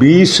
20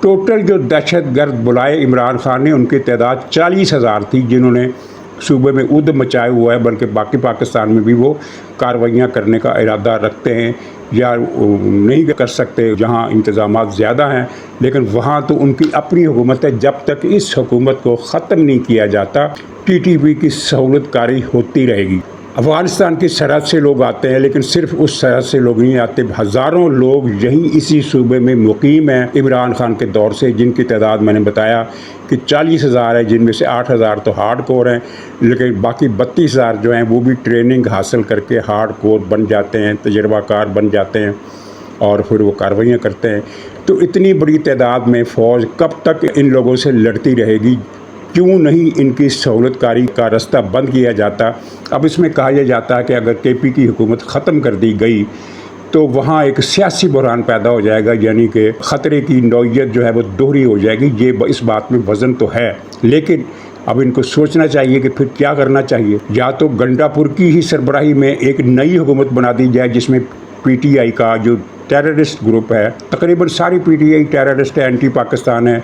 total جو دہشت گرد بلائے عمران خان نے ان کی تعداد 40,000 تھی جنہوں نے صوبے میں ادھم مچایا ہوا ہے، بلکہ باقی پاکستان میں بھی وہ کارروائیاں کرنے کا ارادہ رکھتے ہیں یا نہیں کر سکتے جہاں انتظامات زیادہ ہیں، لیکن وہاں تو ان کی اپنی حکومت ہے۔ جب تک اس حکومت کو ختم نہیں کیا جاتا ٹی ٹی پی کی سہولت کاری ہوتی رہے گی۔ افغانستان کی سرحد سے لوگ آتے ہیں، لیکن صرف اس سرحد سے لوگ نہیں آتے، ہزاروں لوگ یہیں اسی صوبے میں مقیم ہیں عمران خان کے دور سے، جن کی تعداد میں نے بتایا کہ 40,000 ہے، جن میں سے 8,000 تو ہارڈ کور ہیں، لیکن باقی 32,000 جو ہیں وہ بھی ٹریننگ حاصل کر کے ہارڈ کور بن جاتے ہیں، تجربہ کار بن جاتے ہیں اور پھر وہ کارروائیاں کرتے ہیں۔ تو اتنی بڑی تعداد میں فوج کب تک ان لوگوں سے لڑتی رہے گی؟ کیوں نہیں ان کی سہولت کاری کا رستہ بند کیا جاتا؟ اب اس میں کہا جاتا ہے کہ اگر کے پی کی حکومت ختم کر دی گئی تو وہاں ایک سیاسی بحران پیدا ہو جائے گا، یعنی کہ خطرے کی نوعیت جو ہے وہ دوہری ہو جائے گی۔ یہ اس بات میں وزن تو ہے، لیکن اب ان کو سوچنا چاہیے کہ پھر کیا کرنا چاہیے۔ یا تو گنڈا پور کی ہی سربراہی میں ایک نئی حکومت بنا دی جائے جس میں پی ٹی آئی کا جو ٹیررسٹ گروپ ہے، تقریباً ساری پی ٹی آئی ٹیررسٹ ہے، اینٹی پاکستان ہے،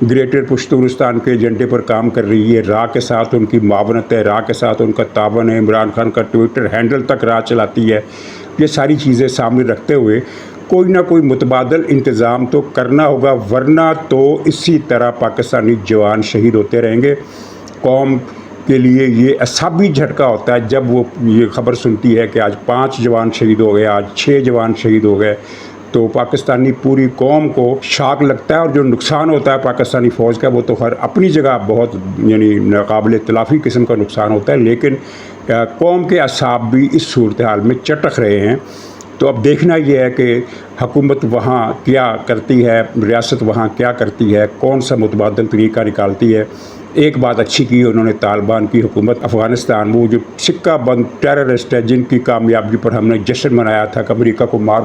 گریٹر پشتونستان کے ایجنڈے پر کام کر رہی ہے، راہ کے ساتھ ان کی معاونت ہے، راہ کے ساتھ ان کا تعاون ہے، عمران خان کا ٹویٹر ہینڈل تک راہ چلاتی ہے۔ یہ ساری چیزیں سامنے رکھتے ہوئے کوئی نہ کوئی متبادل انتظام تو کرنا ہوگا، ورنہ تو اسی طرح پاکستانی جوان شہید ہوتے رہیں گے۔ قوم کے لیے یہ اعصابی جھٹکا ہوتا ہے جب وہ یہ خبر سنتی ہے کہ آج 5 جوان شہید ہو گئے، آج 6 جوان شہید ہو گئے، تو پاکستانی پوری قوم کو شاک لگتا ہے، اور جو نقصان ہوتا ہے پاکستانی فوج کا وہ تو خیر اپنی جگہ بہت یعنی ناقابل تلافی قسم کا نقصان ہوتا ہے، لیکن قوم کے اعصاب بھی اس صورتحال میں چٹک رہے ہیں۔ تو اب دیکھنا یہ ہے کہ حکومت وہاں کیا کرتی ہے، ریاست وہاں کیا کرتی ہے، کون سا متبادل طریقہ نکالتی ہے۔ ایک بات اچھی کی انہوں نے طالبان کی حکومت افغانستان، وہ جو سکہ بند ٹیررسٹ ہے جن کی کامیابی پر ہم نے جشن منایا تھا کہ امریکہ کو مار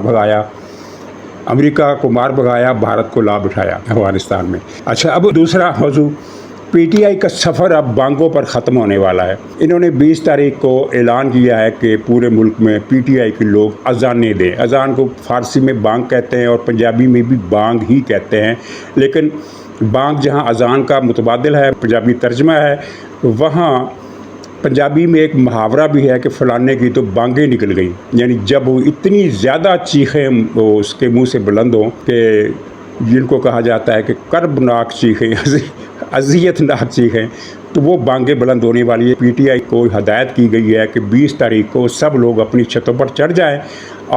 بھگایا، بھارت کو لا بٹھایا افغانستان میں۔ اچھا، اب دوسرا موضوع، پی ٹی آئی کا سفر اب بانگوں پر ختم ہونے والا ہے۔ انہوں نے 20 تاریخ کو اعلان کیا ہے کہ پورے ملک میں پی ٹی آئی کے لوگ اذانیں دیں۔ اذان کو فارسی میں بانگ کہتے ہیں اور پنجابی میں بھی بانگ ہی کہتے ہیں، لیکن بانگ جہاں اذان کا متبادل ہے، پنجابی ترجمہ ہے، وہاں پنجابی میں ایک محاورہ بھی ہے کہ فلانے کی تو بانگیں نکل گئیں، یعنی جب وہ اتنی زیادہ چیخیں اس کے منہ سے بلند ہوں کہ جن کو کہا جاتا ہے کہ کربناک چیخیں، اذیت ناک چیخیں، تو وہ بانگیں بلند ہونے والی ہے۔ پی ٹی آئی کو ہدایت کی گئی ہے کہ 20 تاریخ کو سب لوگ اپنی چھتوں پر چڑھ جائیں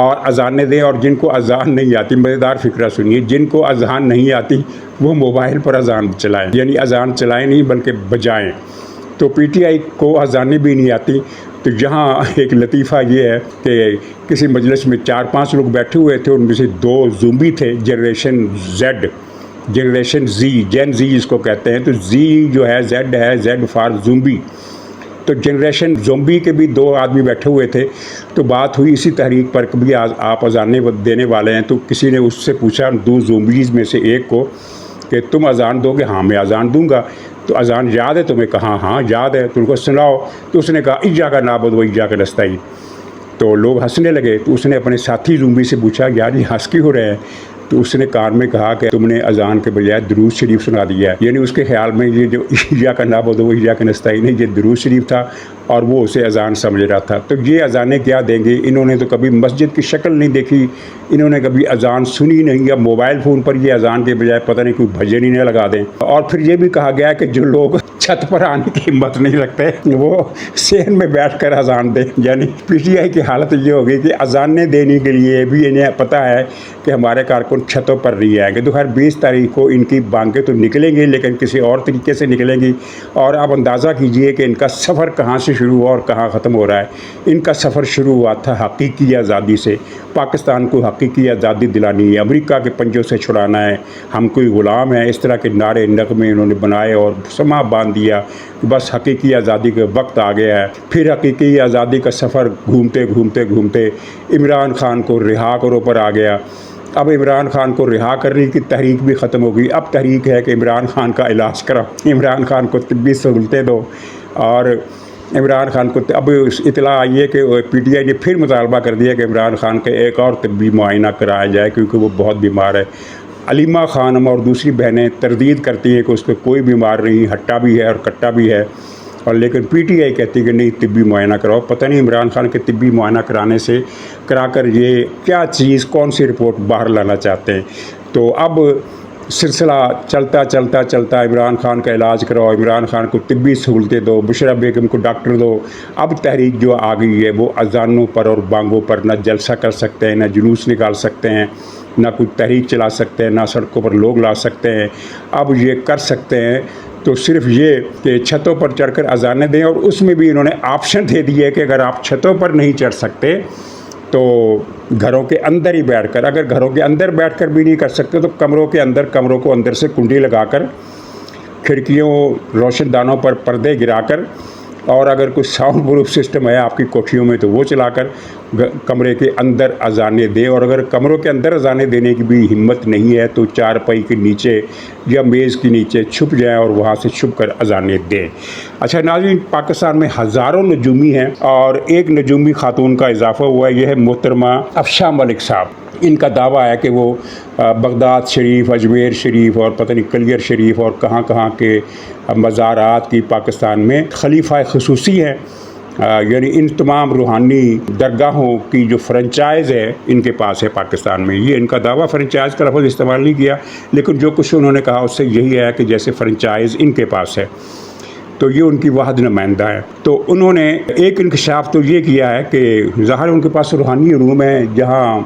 اور اذانیں دیں، اور جن کو اذان نہیں آتی، مزیدار فکرہ سنیے، جن کو اذان نہیں آتی وہ موبائل پر اذان چلائیں، یعنی اذان چلائیں نہیں بلکہ بجائیں۔ تو پی ٹی آئی کو اذانیں بھی نہیں آتی، تو یہاں ایک لطیفہ یہ ہے کہ کسی مجلس میں 4-5 لوگ بیٹھے ہوئے تھے، ان میں سے 2 زومبی تھے، جنریشن زی، جین زی اس کو کہتے ہیں، تو زی جو ہے زیڈ ہے، زیڈ فار زومبی، تو جنریشن زومبی کے بھی 2 آدمی بیٹھے ہوئے تھے۔ تو بات ہوئی اسی تحریک پر کہ بھی آپ اذانیں دینے والے ہیں، تو کسی نے اس سے پوچھا 2 زومبیز میں سے ایک کو کہ تم اذان دو گے؟ ہاں میں اذان دوں گا۔ تو اذان یاد ہے تمہیں؟ کہا ہاں یاد ہے۔ تو ان کو سناؤ۔ تو اس نے کہا ایاک نعبد و ایاک نستعین۔ تو لوگ ہنسنے لگے، تو اس نے اپنے ساتھی زومبی سے پوچھا یار یہ ہنس کیوں ہو رہے ہیں؟ تو اس نے کان میں کہا کہ تم نے اذان کے بجائے درود شریف سنا دیا ہے، یعنی اس کے خیال میں یہ جو ایاک نعبد و ایاک نستعین ہے یہ درود شریف تھا اور وہ اسے اذان سمجھ رہا تھا۔ تو یہ اذانیں کیا دیں گے؟ انہوں نے تو کبھی مسجد کی شکل نہیں دیکھی، انہوں نے کبھی اذان سنی نہیں، یا موبائل فون پر یہ اذان کے بجائے پتہ نہیں کوئی بھجن ہی نہ لگا دیں۔ اور پھر یہ بھی کہا گیا کہ جو لوگ چھت پر آنے کی ہمت نہیں رکھتے وہ صحن میں بیٹھ کر اذان دیں، یعنی پی ٹی آئی کی حالت یہ ہوگی کہ اذانیں دینے کے لیے بھی انہیں پتہ ہے کہ ہمارے کارکن چھتوں پر نہیں آئیں گے۔ تو خیر 20 تاریخ کو ان کی بانگیں تو نکلیں گی، لیکن کسی اور طریقے سے نکلیں گی، اور آپ اندازہ کیجئے کہ ان کا سفر کہاں سے شروع ہوا اور کہاں ختم ہو رہا ہے۔ ان کا سفر شروع ہوا تھا حقیقی آزادی سے، پاکستان کو حقیقی آزادی دلانی ہے، امریکہ کے پنجوں سے چھڑانا ہے، ہم کوئی غلام ہیں، اس طرح کے نعرے نغمے انہوں نے بنائے اور سما باندھ دیا، بس حقیقی آزادی کا وقت آ گیا ہے۔ پھر حقیقی آزادی کا سفر گھومتے عمران خان کو رہا کرو پر آ گیا۔ اب عمران خان کو رہا کرنے کی تحریک بھی ختم ہو گئی، اب تحریک ہے کہ عمران خان کا علاج کراؤ، عمران خان کو طبی سہولتیں دو، اور عمران خان کو اب اطلاع آئی ہے کہ پی ٹی آئی نے پھر مطالبہ کر دیا کہ عمران خان کا ایک اور طبی معائنہ کرایا جائے کیونکہ وہ بہت بیمار ہے۔ علیمہ خانم اور دوسری بہنیں تردید کرتی ہیں کہ اس پہ کوئی بیمار نہیں، ہٹا بھی ہے اور کٹا بھی ہے، اور لیکن پی ٹی آئی کہتی ہے کہ نہیں طبی معائنہ کراؤ۔ پتہ نہیں عمران خان کے طبی معائنہ کرا کر یہ کیا چیز، کون سی رپورٹ باہر لانا چاہتے ہیں۔ تو اب سلسلہ چلتا عمران خان کا علاج کراؤ، عمران خان کو طبی سہولتیں دو، بشرا بیگم کو ڈاکٹر دو۔ اب تحریک جو آ گئی ہے وہ اذانوں پر اور بانگوں پر نہ جلسہ کر سکتے ہیں، نہ جلوس نکال سکتے ہیں، نہ کوئی تحریک چلا سکتے ہیں، نہ سڑکوں پر لوگ لا سکتے ہیں۔ اب یہ کر سکتے ہیں تو صرف یہ کہ چھتوں پر چڑھ کر اذانیں دیں، اور اس میں بھی انہوں نے آپشن دے دی ہے کہ اگر آپ چھتوں پر نہیں چڑھ سکتے تو گھروں کے اندر ہی بیٹھ کر، اگر گھروں کے اندر بیٹھ کر بھی نہیں کر سکتے تو کمروں کو اندر سے کنڈی لگا کر، کھڑکیوں روشن دانوں پر پردے گرا کر، اور اگر کوئی ساؤنڈ پروف سسٹم ہے آپ کی کوٹھیوں میں تو وہ چلا کر کمرے کے اندر اذانیں دیں۔ اور اگر کمروں کے اندر اذانیں دینے کی بھی ہمت نہیں ہے تو چارپائی کے نیچے یا میز کے نیچے چھپ جائیں اور وہاں سے چھپ کر اذانیں دیں۔ اچھا ناظرین، پاکستان میں ہزاروں نجومی ہیں اور ایک نجومی خاتون کا اضافہ ہوا ہے، یہ ہے محترمہ افشاں ملک صاحب۔ ان کا دعویٰ ہے کہ وہ بغداد شریف، اجمیر شریف اور پتہ نہیں کلیئر شریف اور کہاں کہاں کے مزارات کی پاکستان میں خلیفہ خصوصی ہیں، یعنی ان تمام روحانی درگاہوں کی جو فرنچائز ہے ان کے پاس ہے پاکستان میں۔ یہ ان کا دعویٰ، فرنچائز کا لفظ استعمال نہیں کیا، لیکن جو کچھ انہوں نے کہا اس سے یہی ہے کہ جیسے فرنچائز ان کے پاس ہے، تو یہ ان کی واحد نمائندہ ہے۔ تو انہوں نے ایک انکشاف تو یہ کیا ہے کہ ظاہر ان کے پاس روحانی علوم ہے، جہاں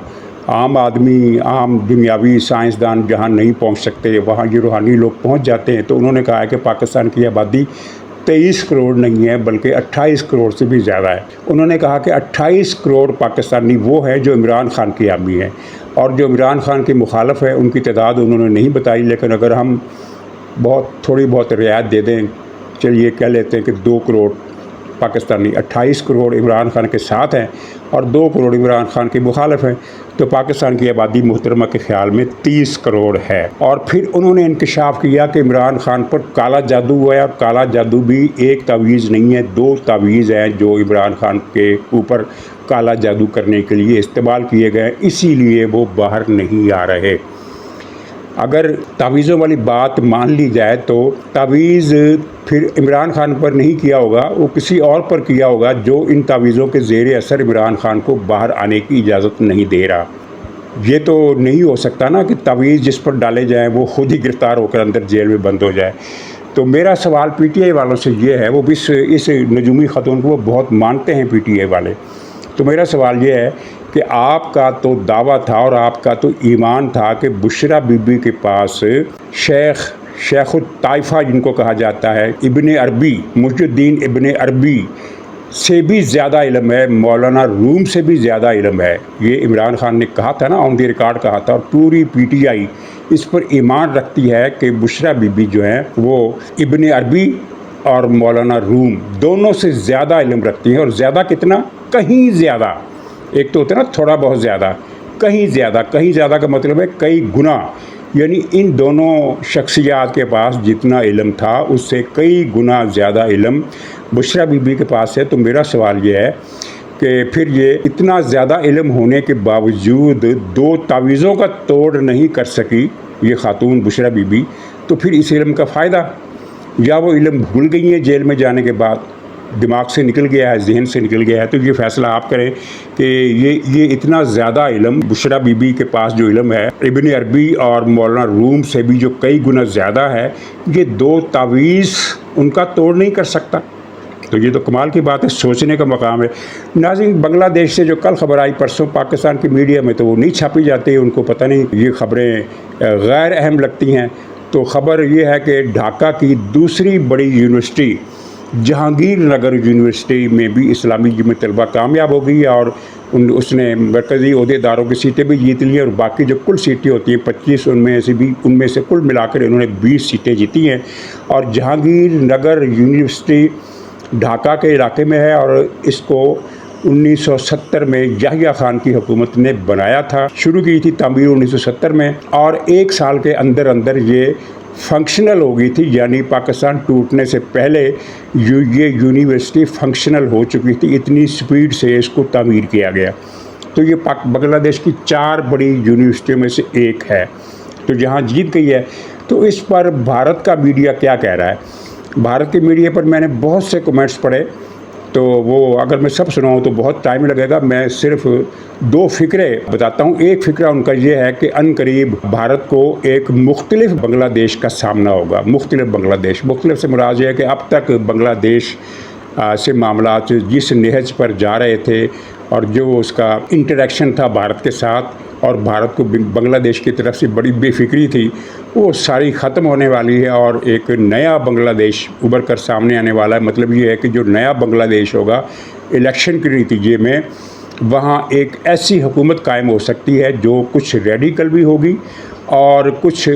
عام آدمی، عام دنیاوی سائنسدان جہاں نہیں پہنچ سکتے وہاں یہ روحانی لوگ پہنچ جاتے ہیں۔ تو انہوں نے کہا ہے کہ پاکستان کی آبادی 23 کروڑ نہیں ہے بلکہ 28 کروڑ سے بھی زیادہ ہے۔ انہوں نے کہا کہ 28 کروڑ پاکستانی وہ ہیں جو عمران خان کے حامی ہیں، اور جو عمران خان کے مخالف ہیں ان کی تعداد انہوں نے نہیں بتائی، لیکن اگر ہم تھوڑی بہت رعایت دے دیں، چلیے کہہ لیتے ہیں کہ 2 کروڑ پاکستانی، 28 کروڑ عمران خان کے ساتھ ہیں اور 2 کروڑ عمران خان کے مخالف ہیں، تو پاکستان کی آبادی محترمہ کے خیال میں 30 کروڑ ہے۔ اور پھر انہوں نے انکشاف کیا کہ عمران خان پر کالا جادو ہوا ہے، اور کالا جادو بھی ایک تعویذ نہیں ہے، 2 تعویذ ہیں جو عمران خان کے اوپر کالا جادو کرنے کے لیے استعمال کیے گئے، اسی لیے وہ باہر نہیں آ رہے۔ اگر تعویذوں والی بات مان لی جائے تو تعویذ پھر عمران خان پر نہیں کیا ہوگا، وہ کسی اور پر کیا ہوگا جو ان تعویذوں کے زیر اثر عمران خان کو باہر آنے کی اجازت نہیں دے رہا۔ یہ تو نہیں ہو سکتا نا کہ تعویذ جس پر ڈالے جائیں وہ خود ہی گرفتار ہو کر اندر جیل میں بند ہو جائے۔ تو میرا سوال پی ٹی آئی والوں سے یہ ہے، وہ بھی اس نجومی خاتون کو وہ بہت مانتے ہیں پی ٹی آئی والے، تو میرا سوال یہ ہے کہ آپ کا تو دعویٰ تھا اور آپ کا تو ایمان تھا کہ بشرا بی بی کے پاس شیخ الطائفہ جن کو کہا جاتا ہے، ابن عربی، محی الدین ابن عربی سے بھی زیادہ علم ہے، مولانا روم سے بھی زیادہ علم ہے۔ یہ عمران خان نے کہا تھا نا، آن دی ریکارڈ کہا تھا، اور پوری پی ٹی آئی اس پر ایمان رکھتی ہے کہ بشرا بی بی جو ہیں وہ ابن عربی اور مولانا روم دونوں سے زیادہ علم رکھتی ہیں، اور زیادہ کتنا؟ کہیں زیادہ۔ ایک تو ہوتا ہے نا تھوڑا بہت زیادہ، کہیں زیادہ کا مطلب ہے کئی گنا، یعنی ان دونوں شخصیات کے پاس جتنا علم تھا اس سے کئی گنا زیادہ علم بشرا بی بی کے پاس ہے۔ تو میرا سوال یہ ہے کہ پھر یہ اتنا زیادہ علم ہونے کے باوجود 2 تعویذوں کا توڑ نہیں کر سکی یہ خاتون بشرا بی بی، تو پھر اس علم کا فائدہ؟ یا وہ علم بھول گئی ہیں جیل میں جانے کے بعد، دماغ سے نکل گیا ہے، ذہن سے نکل گیا ہے؟ تو یہ فیصلہ آپ کریں کہ یہ اتنا زیادہ علم بشرا بی بی کے پاس جو علم ہے ابن عربی اور مولانا روم سے بھی جو کئی گنا زیادہ ہے، یہ 2 تعویذ ان کا توڑ نہیں کر سکتا؟ تو یہ تو کمال کی بات ہے، سوچنے کا مقام ہے۔ ناظرین، بنگلہ دیش سے جو کل خبر آئی پرسوں پاکستان کی میڈیا میں، تو وہ نہیں چھاپی جاتی، ان کو پتہ نہیں یہ خبریں غیر اہم لگتی ہیں۔ تو خبر یہ ہے کہ ڈھاکہ کی دوسری بڑی یونیورسٹی جہانگیر نگر یونیورسٹی میں بھی اسلامی جمع طلبہ کامیاب ہو گئی، اور اس نے مرکزی عہدیداروں کی سیٹیں بھی جیت لی، اور باقی جو کل سیٹیں ہوتی ہیں 25، ان میں سے کل ملا کر انہوں نے 20 سیٹیں جیتی ہیں۔ اور جہانگیر نگر یونیورسٹی ڈھاکہ کے علاقے میں ہے، اور اس کو 1970 میں یحییٰ خان کی حکومت نے بنایا تھا، شروع کی تھی تعمیر 1970 میں، اور 1 سال کے اندر یہ فنکشنل ہو گئی تھی، یعنی پاکستان ٹوٹنے سے پہلے یہ یونیورسٹی فنکشنل ہو چکی تھی، اتنی سپیڈ سے اس کو تعمیر کیا گیا۔ تو یہ بنگلہ دیش کی 4 بڑی یونیورسٹیوں میں سے ایک ہے۔ تو جہاں جیت گئی ہے، تو اس پر بھارت کا میڈیا کیا کہہ رہا ہے؟ بھارت کے میڈیا پر میں نے بہت سے کمنٹس پڑھے، تو وہ اگر میں سب سناؤں تو بہت ٹائم لگے گا. میں صرف 2 فکرے بتاتا ہوں. ایک فکرہ ان کا یہ ہے کہ عنقریب بھارت کو ایک مختلف بنگلہ دیش کا سامنا ہوگا. مختلف بنگلہ دیش، مختلف سے مراد یہ ہے کہ اب تک بنگلہ دیش سے معاملات جس نہج پر جا رہے تھے اور جو اس کا انٹریکشن تھا بھارت کے ساتھ، اور بھارت کو بنگلہ دیش کی طرف سے بڑی بے فکری تھی، وہ ساری ختم ہونے والی ہے اور ایک نیا بنگلہ دیش ابھر کر سامنے آنے والا ہے. مطلب یہ ہے کہ جو نیا بنگلہ دیش ہوگا، الیکشن کے نتیجے میں وہاں ایک ایسی حکومت قائم ہو سکتی ہے جو کچھ ریڈیکل بھی ہوگی اور کچھ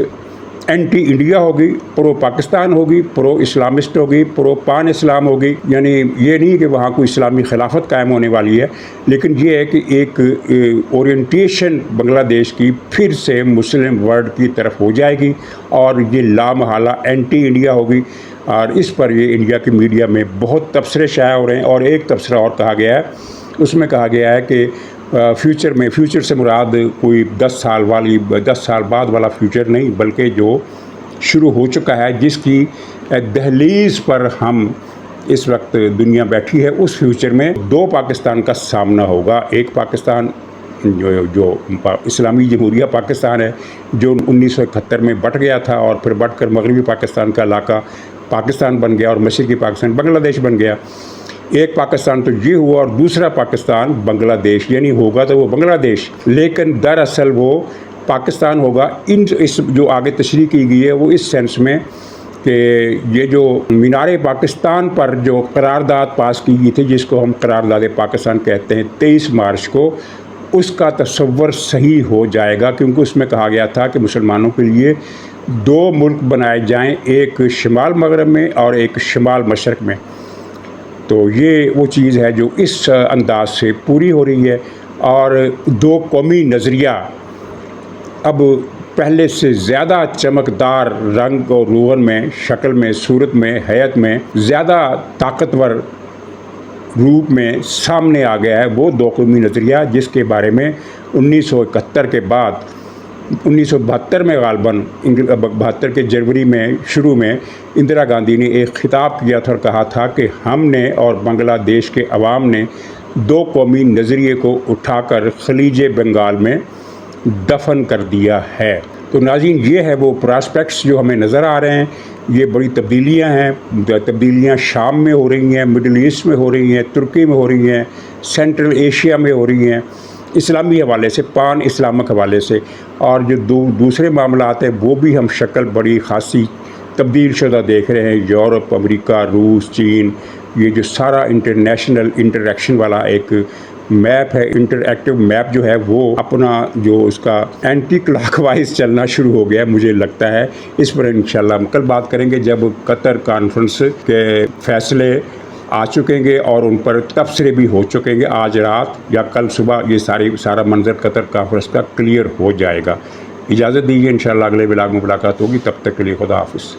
اینٹی انڈیا ہوگی، پرو پاکستان ہوگی، پرو اسلامسٹ ہوگی، پرو پان اسلام ہوگی. یعنی یہ نہیں کہ وہاں کوئی اسلامی خلافت قائم ہونے والی ہے، لیکن یہ ہے کہ ایک اورینٹیشن بنگلہ دیش کی پھر سے مسلم ورلڈ کی طرف ہو جائے گی اور یہ لامحالہ اینٹی انڈیا ہوگی. اور اس پر یہ انڈیا کے میڈیا میں بہت تبصرے شائع ہو رہے ہیں. اور ایک تبصرہ اور کہا گیا ہے، اس میں کہا گیا ہے کہ فیوچر سے مراد کوئی 10 سال بعد والا فیوچر نہیں، بلکہ جو شروع ہو چکا ہے، جس کی دہلیز پر ہم اس وقت دنیا بیٹھی ہے، اس فیوچر میں 2 پاکستان کا سامنا ہوگا. ایک پاکستان جو اسلامی جمہوریہ پاکستان ہے، جو 1971 میں بٹ گیا تھا اور پھر بٹ کر مغربی پاکستان کا علاقہ پاکستان بن گیا اور مشرقی پاکستان بنگلہ دیش بن گیا. ایک پاکستان تو یہ ہوا اور دوسرا پاکستان بنگلہ دیش، یعنی ہوگا تو وہ بنگلہ دیش، لیکن دراصل وہ پاکستان ہوگا. اس جو آگے تشریح کی گئی ہے وہ اس سینس میں کہ یہ جو مینار پاکستان پر جو قرارداد پاس کی گئی تھی، جس کو ہم قرارداد پاکستان کہتے ہیں، 23 مارچ کو، اس کا تصور صحیح ہو جائے گا، کیونکہ اس میں کہا گیا تھا کہ مسلمانوں کے لیے 2 ملک بنائے جائیں، ایک شمال مغرب میں اور ایک شمال مشرق میں. تو یہ وہ چیز ہے جو اس انداز سے پوری ہو رہی ہے. اور 2 قومی نظریہ اب پہلے سے زیادہ چمکدار رنگ اور روغن میں، شکل میں، صورت میں، حیت میں زیادہ طاقتور روپ میں سامنے آ گیا ہے. وہ 2 قومی نظریہ جس کے بارے میں 1971 کے بعد 1972 میں غالباً 72 کے جنوری میں شروع میں اندرا گاندھی نے ایک خطاب کیا تھا اور کہا تھا کہ ہم نے اور بنگلہ دیش کے عوام نے 2 قومی نظریے کو اٹھا کر خلیج بنگال میں دفن کر دیا ہے. تو ناظرین، یہ ہے وہ پراسپیکٹس جو ہمیں نظر آ رہے ہیں. یہ بڑی تبدیلیاں ہیں. تبدیلیاں شام میں ہو رہی ہیں، مڈل ایسٹ میں ہو رہی ہیں، ترکی میں ہو رہی ہیں، سینٹرل ایشیا میں ہو رہی ہیں، اسلامی حوالے سے، پان اسلامک حوالے سے. اور جو دوسرے معاملات ہیں وہ بھی ہم شکل بڑی خاصی تبدیل شدہ دیکھ رہے ہیں. یورپ، امریکہ، روس، چین، یہ جو سارا انٹرنیشنل انٹریکشن والا ایک میپ ہے، انٹر-ایکٹیو میپ جو ہے، وہ اپنا جو اس کا اینٹی کلاک وائز چلنا شروع ہو گیا ہے. مجھے لگتا ہے اس پر انشاءاللہ ہم کل بات کریں گے، جب قطر کانفرنس کے فیصلے آ چکیں گے اور ان پر تبصرے بھی ہو چکیں گے. آج رات یا کل صبح یہ سارا منظر قطر کانفرنس کا کلیئر ہو جائے گا. اجازت دیجیے، انشاءاللہ اگلے ولاگ میں ملاقات ہوگی. تب تک کے لیے خدا حافظ.